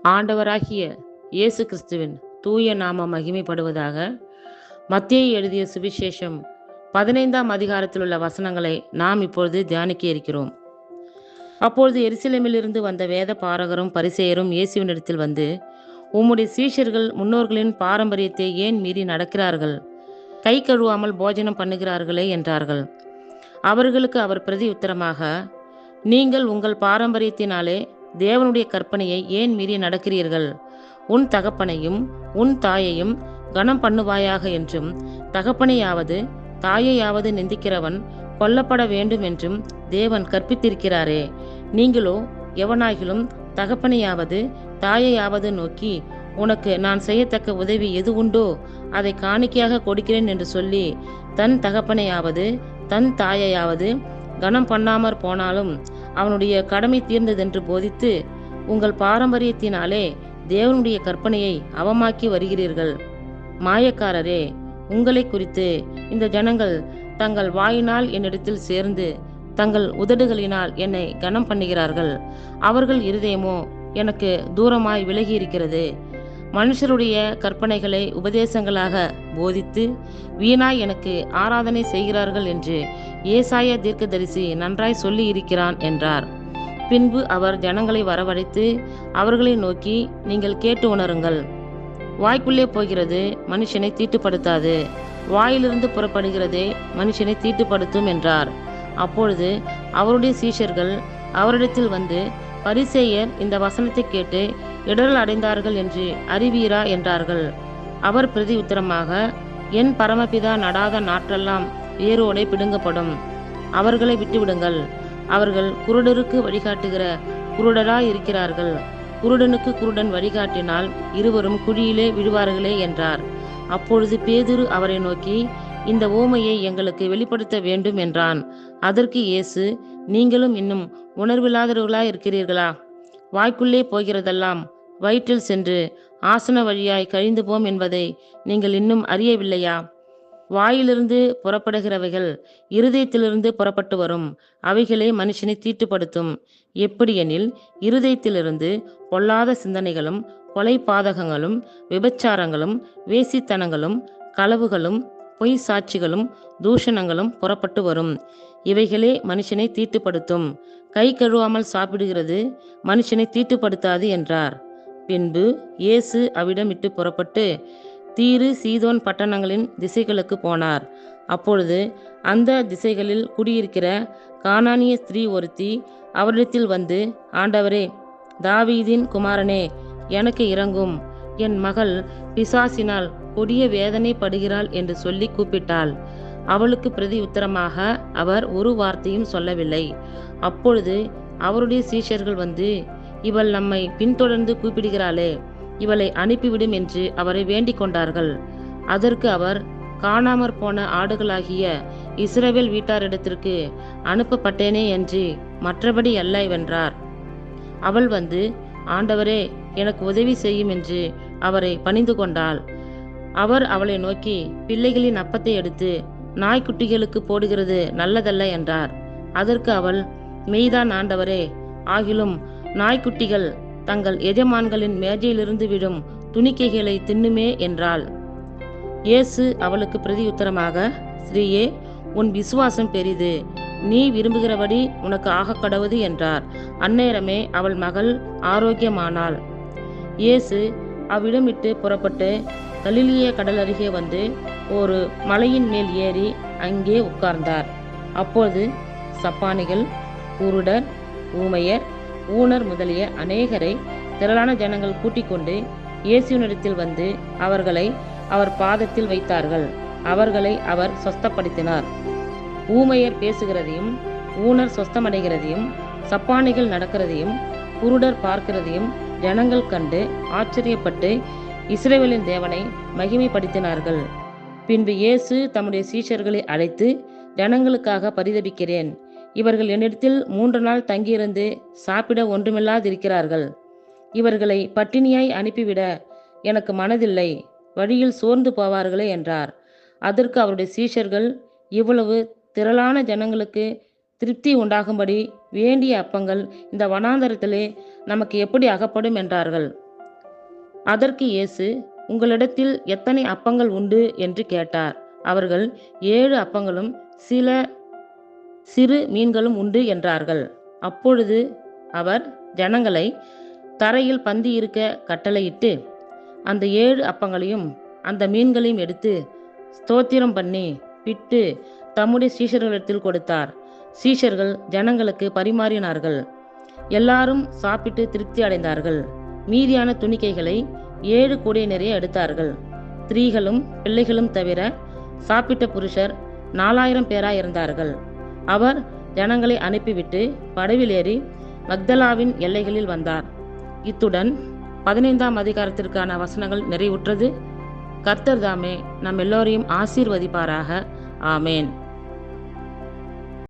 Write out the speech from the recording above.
ஆண்டவராகிய இயேசு கிறிஸ்துவின் தூய நாம மகிமைப்படுவதாக. மத்தேயு எழுதிய சுவிசேஷம் 15ஆம் அதிகாரத்தில் உள்ள வசனங்களை நாம் இப்பொழுது தியானிக்க இருக்கிறோம். அப்பொழுது எருசலேமிலிருந்து வந்த வேத பாரகரும் பரிசேயரும் இயேசுவினிடத்தில் வந்து, உம்முடைய சீஷர்கள் முன்னோர்களின் பாரம்பரியத்தை ஏன் மீறி நடக்கிறார்கள்? கை கழுவாமல் போஜனம் பண்ணுகிறார்களே என்றார்கள். அவர்களுக்கு அவர் பிரதி உத்தரமாக, நீங்கள் உங்கள் பாரம்பரியத்தினாலே தேவனுடைய கற்பனையை ஏன் மீறி நடக்கிறீர்கள்? உன் தகப்பனையும் உன் தாயையும் கனம் பண்ணுவாயாக என்றும், தகப்பனையாவது தாயையாவது நிந்திக்கிறவன் கொல்லப்பட வேண்டும் என்றும் தேவன் கற்பித்திருக்கிறாரே. நீங்களோ எவனாகிலும் தகப்பனையாவது தாயையாவது நோக்கி, உனக்கு நான் செய்யத்தக்க உதவி எது உண்டோ அதை காணிக்கையாக கொடுக்கிறேன் என்று சொல்லி, தன் தகப்பனையாவது தன் தாயையாவது கனம் பண்ணாமற் போனாலும் அவனுடைய கடமை தீர்ந்ததென்று போதித்து, உங்கள் பாரம்பரியத்தினாலே தேவனுடைய கற்பனையை அவமாக்கி வருகிறீர்கள். மாயக்காரரே, உங்களை குறித்து இந்த ஜனங்கள் தங்கள் வாயினால் என்னிடத்தில் சேர்ந்து தங்கள் உதடுகளினால் என்னை கனம் பண்ணுகிறார்கள். அவர்கள் இருதயமோ எனக்கு தூரமாய் விலகி இருக்கிறது. மனுஷருடைய கற்பனைகளை உபதேசங்களாக போதித்து வீணாய் எனக்கு ஆராதனை செய்கிறார்கள் என்று ஏசாயா தீர்க்கதரிசி நன்றாய் சொல்லி இருக்கிறான் என்றார். பின்பு அவர் ஜனங்களை வரவழைத்து அவர்களை நோக்கி, நீங்கள் கேட்டு உணருங்கள். வாய்க்குள்ளே போகிறது மனுஷனை தீட்டுப்படுத்தாது, வாயிலிருந்து புறப்படுகிறதே மனுஷனை தீட்டுப்படுத்தும் என்றார். அப்பொழுது அவருடைய சீஷர்கள் அவரிடத்தில் வந்து, பரிசேயர் இந்த வசனத்தை கேட்டு இடரல் அடைந்தார்கள் என்று அறிவீரா என்றார்கள். அவர் பிரதி உத்தரமாக, என் பரமபிதா நடாத நாற்றெல்லாம் வேரோடே பிடுங்கப்படும். அவர்களை விட்டுவிடுங்கள். அவர்கள் குருடருக்கு வழிகாட்டுகிற குருடராய் இருக்கிறார்கள். குருடனுக்கு குருடன் வழிகாட்டினால் இருவரும் குழியிலே விழுவார்களே என்றார். அப்பொழுது பேதுரு அவரை நோக்கி, இந்த ஓமையை எங்களுக்கு வெளிப்படுத்த வேண்டும் என்றான். அதற்கு இயேசு, நீங்களும் இன்னும் உணர்வில்லாதவர்களாய் இருக்கிறீர்களா? வாய்க்குள்ளே போகிறதெல்லாம் வயிற்றில் சென்று ஆசன வழியாய் கழிந்து போம் என்பதை நீங்கள் இன்னும் அறியவில்லையா? வாயிலிருந்து புறப்படுகிறவைகள் இருதயத்திலிருந்து புறப்பட்டு வரும், அவைகளே மனுஷனை தீட்டுப்படுத்தும். எப்படியெனில் இருதயத்திலிருந்து பொல்லாத சிந்தனைகளும் கொலை பாதகங்களும் விபச்சாரங்களும் வேசித்தனங்களும் களவுகளும் பொய் சாட்சிகளும் தூஷணங்களும் புறப்பட்டு வரும். இவைகளே மனுஷனை தீட்டுப்படுத்தும். கை கழுவாமல் சாப்பிடுகிறது மனுஷனை தீட்டுப்படுத்தாது என்றார். பின்பு இயேசு அவ்விடம் விட்டு புறப்பட்டு தீரு சீதோன் பட்டணங்களின் திசைகளுக்கு போனார். அப்பொழுது அந்த திசைகளில் குடியிருக்கிற கானானிய ஸ்திரீ ஒருத்தி அவரிடத்தில் வந்து, ஆண்டவரே, தாவீதின் குமாரனே, எனக்கு இரங்கும். என் மகள் பிசாசினால் கொடிய வேதனை படுகிறாள் என்று சொல்லி கூப்பிட்டாள். அவளுக்கு பிரதி உத்தரமாக அவர் ஒரு வார்த்தையும் சொல்லவில்லை. அப்பொழுது அவருடைய சீஷர்கள் வந்து, இவள் நம்மை பின்தொடர்ந்து கூப்பிடுகிறாளே, இவளை அனுப்பிவிடும் என்று அவரை வேண்டிக் கொண்டார்கள். அதற்கு அவர், காணாமற் போன ஆடுகளாகிய இஸ்ரவேல் வீட்டாரிடத்திற்கு அனுப்பப்பட்டேனே என்று மற்றபடி அல்ல வென்றார். அவள் வந்து, ஆண்டவரே, எனக்கு உதவி செய்யும் என்று அவரை பணிந்து கொண்டாள். அவர் அவளை நோக்கி, பிள்ளைகளின் அப்பத்தை எடுத்து நாய்க்குட்டிகளுக்கு போடுகிறது நல்லதல்ல என்றார். அதற்கு அவள், மெய்தான் ஆண்டவரே, ஆகிலும் நாய்க்குட்டிகள் தங்கள் எஜமான்களின் மேஜையிலிருந்து விடும் துணிக்கைகளை தின்னுமே என்றாள். இயேசு அவளுக்கு பிரதி உத்தரமாக, ஸ்ரீயே, உன் விசுவாசம் பெரிது, நீ விரும்புகிறபடி உனக்கு ஆகக்கடவது என்றார். அந்நேரமே அவள் மகள் ஆரோக்கியமானாள். இயேசு அவ்விடம் விட்டு புறப்பட்டு கலிலேய கடல் அருகே வந்து ஒரு மலையின் மேல் ஏறி அங்கே உட்கார்ந்தார். அப்பொழுது சப்பானிகள், குருடர், ஊமையர், ஊனர் முதலிய அநேகரை திரளான ஜனங்கள் கூட்டிக் கொண்டு இயேசுவினிடத்தில் வந்து அவர்களை அவர் பாதத்தில் வைத்தார்கள். அவர்களை அவர் சொஸ்தப்படுத்தினார். ஊமையர் பேசுகிறதையும் ஊனர் சொஸ்தமடைகிறதையும் சப்பானிகள் நடக்கிறதையும் குருடர் பார்க்கிறதையும் ஜனங்கள் கண்டு ஆச்சரியப்பட்டு இஸ்ரவேலின் தேவனை மகிமைப்படுத்தினார்கள். பின்பு இயேசு தம்முடைய சீஷர்களை அழைத்து, ஜனங்களுக்காக பரிதபிக்கிறேன். இவர்கள் என்னிடத்தில் 3 நாள் தங்கியிருந்து சாப்பிட ஒன்றுமில்லாதிருக்கிறார்கள். இவர்களை பட்டினியாய் அனுப்பிவிட எனக்கு மனதில்லை, வழியில் சோர்ந்து போவார்களே என்றார். அதற்கு அவருடைய சீஷர்கள், இவ்வளவு திரளான ஜனங்களுக்கு திருப்தி உண்டாகும்படி வேண்டிய அப்பங்கள் இந்த வனாந்தரத்திலே நமக்கு எப்படி அகப்படும் என்றார்கள். அதற்கு இயேசு, உங்களிடத்தில் எத்தனை அப்பங்கள் உண்டு என்று கேட்டார். அவர்கள், 7 அப்பங்களும் சில சிறு மீன்களும் உண்டு என்றார்கள். அப்பொழுது அவர் ஜனங்களை தரையில் பந்தி இருக்க கட்டளையிட்டு, அந்த 7 அப்பங்களையும் அந்த மீன்களையும் எடுத்து ஸ்தோத்திரம் பண்ணி பிட்டு தம்முடைய சீஷர்களிடத்தில் கொடுத்தார். சீஷர்கள் ஜனங்களுக்கு பரிமாறினார்கள். எல்லாரும் சாப்பிட்டு திருப்தி அடைந்தார்கள். மீதியான துணிக்கைகளை 7 கூடை நிறைய எடுத்தார்கள். ஸ்திரீகளும் பிள்ளைகளும் தவிர சாப்பிட்ட புருஷர் 4000 பேராய் இருந்தார்கள். அவர் ஜனங்களை அனுப்பிவிட்டு படவில் ஏறி மக்தலாவின் எல்லைகளில் வந்தார். இத்துடன் 15ஆம் அதிகாரத்திற்கான வசனங்கள் நிறைவுற்றது. கர்த்தர் தாமே நம் எல்லோரையும் ஆசீர்வதிப்பாராக. ஆமேன்.